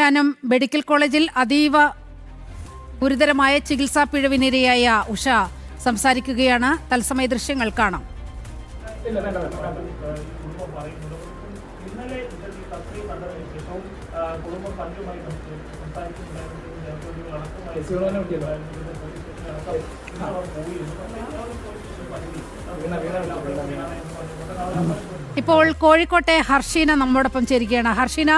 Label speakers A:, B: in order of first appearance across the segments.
A: ാനം medical കോളേജിൽ അതീവ ഗുരുതരമായ ചികിത്സാ പിഴവിനിരയായ ഉഷ സംസാരിക്കുകയാണ്. തത്സമയ ദൃശ്യങ്ങൾ കാണാം. ഇപ്പോൾ കോഴിക്കോട്ടെ ഹർഷീന നമ്മോടൊപ്പം ചേരുകയാണ്. ഹർഷീന,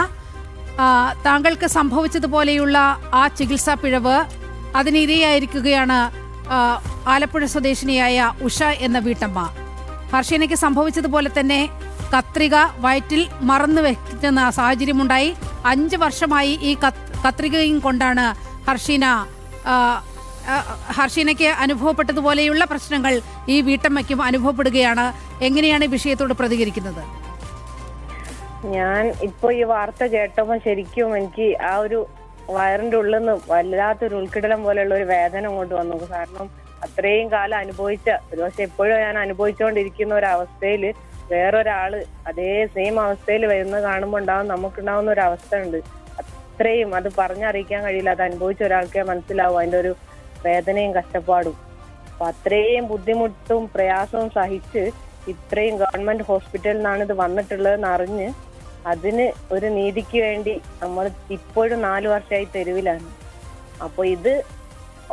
A: താങ്കൾക്ക് സംഭവിച്ചതുപോലെയുള്ള ആ ചികിത്സാ പിഴവ് അതിനിരയായിരിക്കുകയാണ് ആലപ്പുഴ സ്വദേശിനിയായ ഉഷ എന്ന വീട്ടമ്മ. ഹർഷീനയ്ക്ക് സംഭവിച്ചതുപോലെ തന്നെ കത്രിക വയറ്റിൽ മറന്നു വെക്കുന്ന സാഹചര്യമുണ്ടായി. 5 വർഷമായി ഈ കത്രികയും കൊണ്ടാണ് ഹർഷീനയ്ക്ക് അനുഭവപ്പെട്ടതുപോലെയുള്ള പ്രശ്നങ്ങൾ ഈ വീട്ടമ്മയ്ക്കും അനുഭവപ്പെടുകയാണ്. എങ്ങനെയാണ് ഈ വിഷയത്തോട് പ്രതികരിക്കുന്നത്?
B: ഞാൻ ഇപ്പൊ ഈ വാർത്ത കേട്ടപ്പോ ശരിക്കും എനിക്ക് ആ ഒരു വയറിന്റെ ഉള്ളിൽ നിന്ന് വല്ലാത്തൊരു ഉൾക്കിടലം പോലെയുള്ള ഒരു വേദന കൊണ്ട് വന്നു. കാരണം അത്രയും കാലം അനുഭവിച്ച, ഒരുപക്ഷെ എപ്പോഴും ഞാൻ അനുഭവിച്ചുകൊണ്ടിരിക്കുന്ന ഒരു അവസ്ഥയില് വേറൊരാള് അതേ സെയിം അവസ്ഥയിൽ വരുന്നത് കാണുമ്പോൾ നമുക്കുണ്ടാവുന്ന ഒരു അവസ്ഥ ഉണ്ട്. അത്രയും അത് പറഞ്ഞറിയിക്കാൻ കഴിയില്ല. അത് അനുഭവിച്ച ഒരാൾക്കേ മനസ്സിലാവും അതിന്റെ ഒരു വേദനയും കഷ്ടപ്പാടും. അപ്പൊ അത്രയും ബുദ്ധിമുട്ടും പ്രയാസവും സഹിച്ച് ഇത്രയും ഗവൺമെന്റ് ഹോസ്പിറ്റലിൽ നിന്നാണ് ഇത് വന്നിട്ടുള്ളതെന്ന് അറിഞ്ഞ് അതിന് ഒരു നീതിക്ക് വേണ്ടി നമ്മൾ ഇപ്പോഴും 4 വർഷമായി തെരുവിലാണ്. അപ്പൊ ഇത്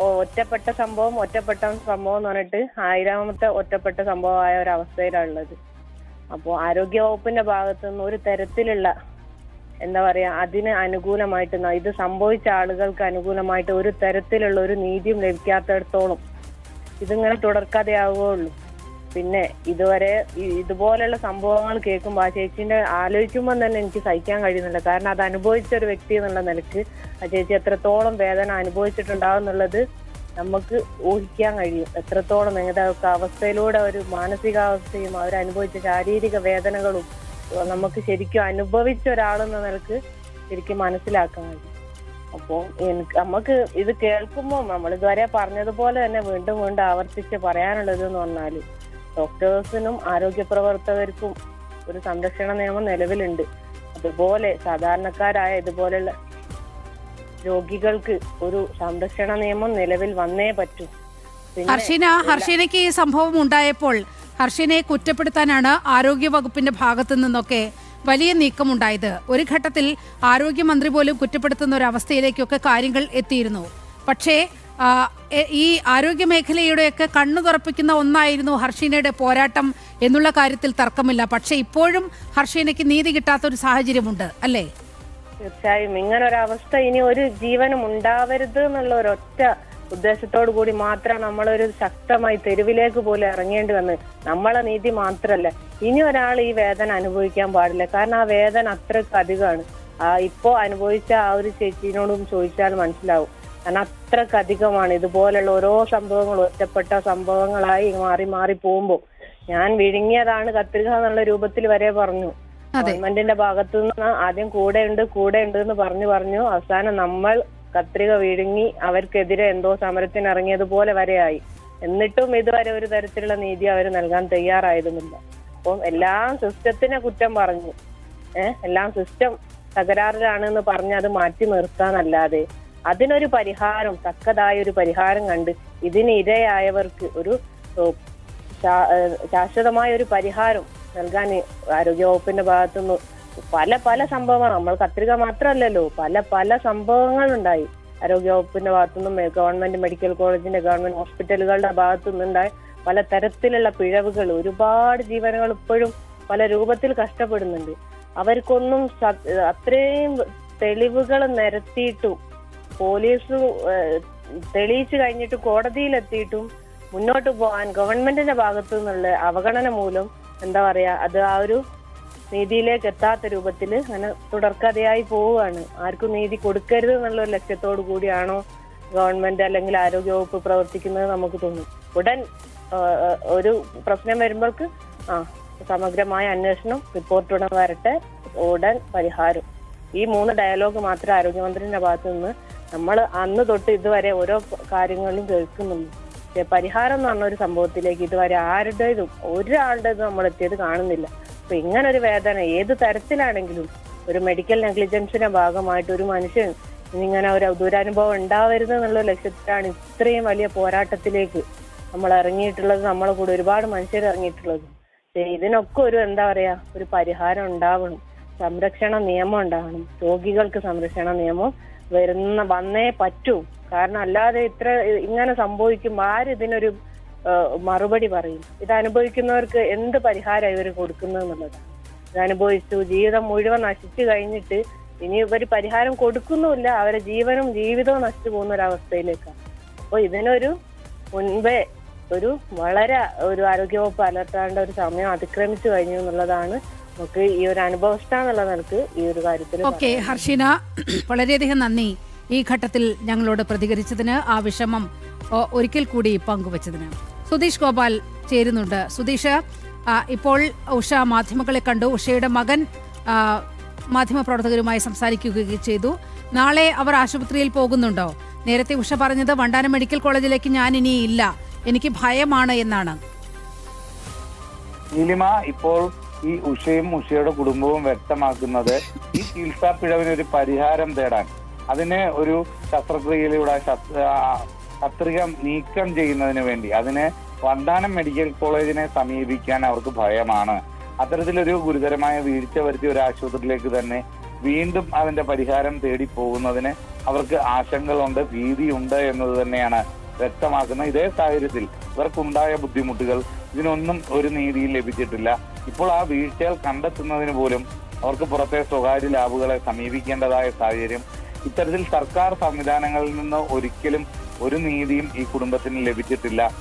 B: ഒറ്റപ്പെട്ട സംഭവം എന്ന് പറഞ്ഞിട്ട് 1000ാമത്തെ ഒറ്റപ്പെട്ട സംഭവമായ ഒരു അവസ്ഥയിലാണുള്ളത്. അപ്പോൾ ആരോഗ്യവകുപ്പിന്റെ ഭാഗത്തു നിന്ന് ഒരു തരത്തിലുള്ള അതിന് അനുകൂലമായിട്ട് ഇത് സംഭവിച്ച ആളുകൾക്ക് അനുകൂലമായിട്ട് ഒരു തരത്തിലുള്ള ഒരു നീതിയും ലഭിക്കാത്തിടത്തോളം ഇതിങ്ങനെ തുടർക്കഥയാവുകയുള്ളൂ. പിന്നെ ഇതുവരെ ഇതുപോലെയുള്ള സംഭവങ്ങൾ കേൾക്കുമ്പോൾ ആ ചേച്ചീന്റെ ആലോചിക്കുമ്പോൾ തന്നെ എനിക്ക് സഹിക്കാൻ കഴിയുന്നില്ല. കാരണം അത് അനുഭവിച്ച ഒരു വ്യക്തി എന്നുള്ള നിലക്ക് ആ ചേച്ചി എത്രത്തോളം വേദന അനുഭവിച്ചിട്ടുണ്ടാവും എന്നുള്ളത് നമുക്ക് ഊഹിക്കാൻ കഴിയും. എത്രത്തോളം ഏതൊക്കെ അവസ്ഥയിലൂടെ ഒരു മാനസികാവസ്ഥയും അവരനുഭവിച്ച ശാരീരിക വേദനകളും നമുക്ക് ശരിക്കും അനുഭവിച്ച ഒരാളെന്ന നിലക്ക് ശരിക്കും മനസ്സിലാക്കാൻ കഴിയും. അപ്പോൾ നമുക്ക് ഇത് കേൾക്കുമ്പോൾ നമ്മൾ ഇതുവരെ പറഞ്ഞതുപോലെ തന്നെ വീണ്ടും വീണ്ടും ആവർത്തിച്ച് പറയാനുള്ളത് എന്ന് പറഞ്ഞാൽ ഡോക്ടേഴ്സിനും ആരോഗ്യ പ്രവർത്തകർക്കും ഒരു സംരക്ഷണ നിയമം നിലവിലുണ്ട്. അതുപോലെ സാധാരണക്കാരായ ഇതുപോലെയുള്ള രോഗികൾക്ക് ഒരു സംരക്ഷണ നിയമം നിലവിൽ വന്നേ പറ്റൂ.
A: ഹർഷീനയ്ക്ക് ഈ സംഭവം ഉണ്ടായപ്പോൾ ഹർഷീനയെ കുറ്റപ്പെടുത്താനാണ് ആരോഗ്യ വകുപ്പിന്റെ ഭാഗത്തു നിന്നൊക്കെ വലിയ നീക്കമുണ്ടായത്. ഒരു ഘട്ടത്തിൽ ആരോഗ്യമന്ത്രി പോലും കുറ്റപ്പെടുത്തുന്ന ഒരു അവസ്ഥയിലേക്കൊക്കെ കാര്യങ്ങൾ എത്തിയിരുന്നു. പക്ഷേ ഈ ആരോഗ്യ മേഖലയുടെയൊക്കെ കണ്ണു തുറപ്പിക്കുന്ന ഒന്നായിരുന്നു ഹർഷീനയുടെ പോരാട്ടം എന്നുള്ള കാര്യത്തിൽ തർക്കമില്ല. പക്ഷെ ഇപ്പോഴും ഹർഷീനയ്ക്ക് നീതി കിട്ടാത്ത ഒരു സാഹചര്യമുണ്ട്, അല്ലേ?
B: തീർച്ചയായും ഇങ്ങനെ ഒരു അവസ്ഥ ഇനി ഒരു ജീവനും ഉണ്ടാവരുത് എന്നുള്ള ഒരൊറ്റ ഉദ്ദേശത്തോടു കൂടി മാത്രം നമ്മളൊരു ശക്തമായി തെരുവിലേക്ക് പോലും ഇറങ്ങേണ്ടി വന്ന്. നമ്മളെ നീതി മാത്രല്ല, ഇനി ഒരാൾ ഈ വേദന അനുഭവിക്കാൻ പാടില്ല. കാരണം ആ വേദന അത്രയ്ക്ക് അധികമാണ്. ഇപ്പോ അനുഭവിച്ച ആ ഒരു ചേച്ചീനോടും ചോദിച്ചാൽ മനസ്സിലാവും. കാരണം അത്രയ്ക്ക് അധികമാണ്. ഇതുപോലുള്ള ഓരോ സംഭവങ്ങളും ഒറ്റപ്പെട്ട സംഭവങ്ങളായി മാറി മാറി പോകുമ്പോൾ ഞാൻ വിഴുങ്ങിയതാണ് കത്രിക എന്നുള്ള രൂപത്തിൽ വരെ പറഞ്ഞു. ഗവൺമെന്റിന്റെ ഭാഗത്തു നിന്ന് ആദ്യം കൂടെ ഉണ്ട് എന്ന് പറഞ്ഞു അവസാനം നമ്മൾ കത്രിക വിഴുങ്ങി അവർക്കെതിരെ എന്തോ സമരത്തിന് ഇറങ്ങിയതുപോലെ വരെയായി. എന്നിട്ടും ഇതുവരെ ഒരു തരത്തിലുള്ള നീതി അവർ നൽകാൻ തയ്യാറായതുമില്ല. അപ്പം എല്ലാം സിസ്റ്റത്തിനെ കുറ്റം പറഞ്ഞു, എല്ലാം സിസ്റ്റം തകരാറിലാണെന്ന് പറഞ്ഞ് അത് മാറ്റി നിർത്താനല്ലാതെ അതിനൊരു പരിഹാരം, തക്കതായ ഒരു പരിഹാരം കണ്ട് ഇതിന് ഇരയായവർക്ക് ഒരു ശാശ്വതമായ ഒരു പരിഹാരം നൽകാൻ ആരോഗ്യവകുപ്പിന്റെ ഭാഗത്തുനിന്ന് പല സംഭവങ്ങൾ, നമ്മൾ കത്രിക മാത്രമല്ലല്ലോ, പല സംഭവങ്ങളുണ്ടായി. ആരോഗ്യവകുപ്പിന്റെ ഭാഗത്തുനിന്നും ഗവൺമെന്റ് മെഡിക്കൽ കോളേജിന്റെ ഗവൺമെന്റ് ഹോസ്പിറ്റലുകളുടെ ഭാഗത്തുനിന്നുണ്ടായ പല തരത്തിലുള്ള പിഴവുകൾ, ഒരുപാട് ജീവനുകൾ ഇപ്പോഴും പല രൂപത്തിൽ കഷ്ടപ്പെടുന്നുണ്ട്. അവർക്കൊന്നും അത്രയും തെളിവുകൾ നിരത്തിയിട്ടും പോലീസ് തെളിയിച്ചു കഴിഞ്ഞിട്ട് കോടതിയിലെത്തിയിട്ടും മുന്നോട്ട് പോകാൻ ഗവൺമെന്റിന്റെ ഭാഗത്തു നിന്നുള്ള അവഗണന മൂലം അത് ആ ഒരു നീതിയിലേക്ക് എത്താത്ത രൂപത്തിൽ അങ്ങനെ തുടർക്കഥയായി പോവുകയാണ്. ആർക്കും നീതി കൊടുക്കരുത് എന്നുള്ള ഒരു ലക്ഷ്യത്തോടു കൂടിയാണോ ഗവൺമെന്റ് അല്ലെങ്കിൽ ആരോഗ്യവകുപ്പ് പ്രവർത്തിക്കുന്നത് നമുക്ക് തോന്നും. ഉടൻ ഒരു പ്രശ്നം വരുമ്പോൾക്ക് സമഗ്രമായ അന്വേഷണം, റിപ്പോർട്ട് ഉടൻ വരട്ടെ, ഉടൻ പരിഹാരം. ഈ 3 ഡയലോഗ് മാത്രമേ ആരോഗ്യമന്ത്രിന്റെ ഭാഗത്തു നിന്ന് നമ്മൾ അന്ന് തൊട്ട് ഇതുവരെ ഓരോ കാര്യങ്ങളിലും കേൾക്കുന്നുള്ളൂ. പരിഹാരം എന്ന് പറഞ്ഞ ഒരു സംഭവത്തിലേക്ക് ഇതുവരെ ഒരാളുടേതും നമ്മൾ എത്തിയത് കാണുന്നില്ല. അപ്പൊ ഇങ്ങനൊരു വേദന ഏത് തരത്തിലാണെങ്കിലും ഒരു മെഡിക്കൽ നെഗ്ലിജൻസിന്റെ ഭാഗമായിട്ട് ഒരു മനുഷ്യൻ ഇങ്ങനെ ഒരു ദുരനുഭവം ഉണ്ടാവരുത് എന്നുള്ള ലക്ഷ്യത്തിലാണ് ഇത്രയും വലിയ പോരാട്ടത്തിലേക്ക് നമ്മൾ ഇറങ്ങിയിട്ടുള്ളത്. നമ്മളെ കൂടെ ഒരുപാട് മനുഷ്യർ ഇറങ്ങിയിട്ടുള്ളത്. ഇതിനൊക്കെ ഒരു എന്താ പറയാ ഒരു പരിഹാരം ഉണ്ടാവണം, സംരക്ഷണ നിയമം ഉണ്ടാവണം, രോഗികൾക്ക് സംരക്ഷണ നിയമം വന്നേ പറ്റൂ. കാരണം അല്ലാതെ ഇങ്ങനെ സംഭവിക്കുമ്പോൾ ആരിതിനൊരു മറുപടി പറയും? ഇത് അനുഭവിക്കുന്നവർക്ക് എന്ത് പരിഹാരം ഇവർ കൊടുക്കുന്നത് എന്നുള്ളതാണ്. ഇത് അനുഭവിച്ചു ജീവിതം മുഴുവൻ നശിച്ചു കഴിഞ്ഞിട്ട് ഇനി ഇവർ പരിഹാരം കൊടുക്കുന്നുമില്ല, അവരെ ജീവനും ജീവിതവും നശിച്ചു പോകുന്ന ഒരവസ്ഥയിലേക്കാണ്. അപ്പോൾ ഇതിനൊരു മുൻപേ വളരെ ആരോഗ്യവകുപ്പ് അലർത്തേണ്ട ഒരു സമയം അതിക്രമിച്ചു കഴിഞ്ഞു എന്നുള്ളതാണ് നമുക്ക് ഈ ഒരു അനുഭവസ്ഥ എന്നുള്ള നിലക്ക് ഈ ഒരു കാര്യത്തിൽ.
A: ഓക്കെ ഹർഷിന, വളരെയധികം നന്ദി ഈ ഘട്ടത്തിൽ ഞങ്ങളോട് പ്രതികരിച്ചതിന്, ആ വിഷമം ഒരിക്കൽ കൂടി പങ്കുവച്ചതിന്. സുധീഷ് ഗോപാൽ ചേരുന്നുണ്ട്. സുധീഷ്, ഇപ്പോൾ ഉഷ മാധ്യമങ്ങളെ കണ്ടു. ഉഷയുടെ മകൻ മാധ്യമപ്രവർത്തകരുമായി സംസാരിക്കുകയും ചെയ്തു. നാളെ അവർ ആശുപത്രിയിൽ പോകുന്നുണ്ടോ? നേരത്തെ ഉഷ പറഞ്ഞത് വണ്ടാനം മെഡിക്കൽ കോളേജിലേക്ക് ഞാൻ ഇനി ഇല്ല, എനിക്ക് ഭയമാണ് എന്നാണ്.
C: നീലിമ, ഇപ്പോൾ ഈ ഉഷയുടെ കുടുംബവും വ്യക്തമാക്കുന്നത് ഈ ചികിത്സാ പിഴവിന് ഒരു പരിഹാരം തേടാൻ, അതിന് ഒരു ശസ്ത്രക്രിയയിലൂടെ കത്രിക നീക്കം ചെയ്യുന്നതിന് വേണ്ടി അതിന് വണ്ടാനം മെഡിക്കൽ കോളേജിനെ സമീപിക്കാൻ അവർക്ക് ഭയമാണ്. അത്തരത്തിലൊരു ഗുരുതരമായ വീഴ്ച വരുത്തിയ ഒരു ആശുപത്രിയിലേക്ക് തന്നെ വീണ്ടും അതിന്റെ പരിഹാരം തേടി പോകുന്നതിന് അവർക്ക് ആശങ്കകളുണ്ട്, ഭീതിയുണ്ട് എന്നത് തന്നെയാണ് വ്യക്തമാക്കുന്നത്. ഇതേ സാഹചര്യത്തിൽ ഇവർക്കുണ്ടായ ബുദ്ധിമുട്ടുകൾ ഇതിനൊന്നും ഒരു നീതിയും ലഭിച്ചിട്ടില്ല. ഇപ്പോൾ ആ വീഴ്ചകൾ കണ്ടെത്തുന്നതിന് പോലും അവർക്ക് പുറത്തെ സ്വകാര്യ ലാബുകളെ സമീപിക്കേണ്ടതായ സാഹചര്യം. ഇത്തരത്തിൽ സർക്കാർ സംവിധാനങ്ങളിൽ നിന്ന് ഒരിക്കലും ഒരു നീതിയും ഈ കുടുംബത്തിന് ലഭിച്ചിട്ടില്ല.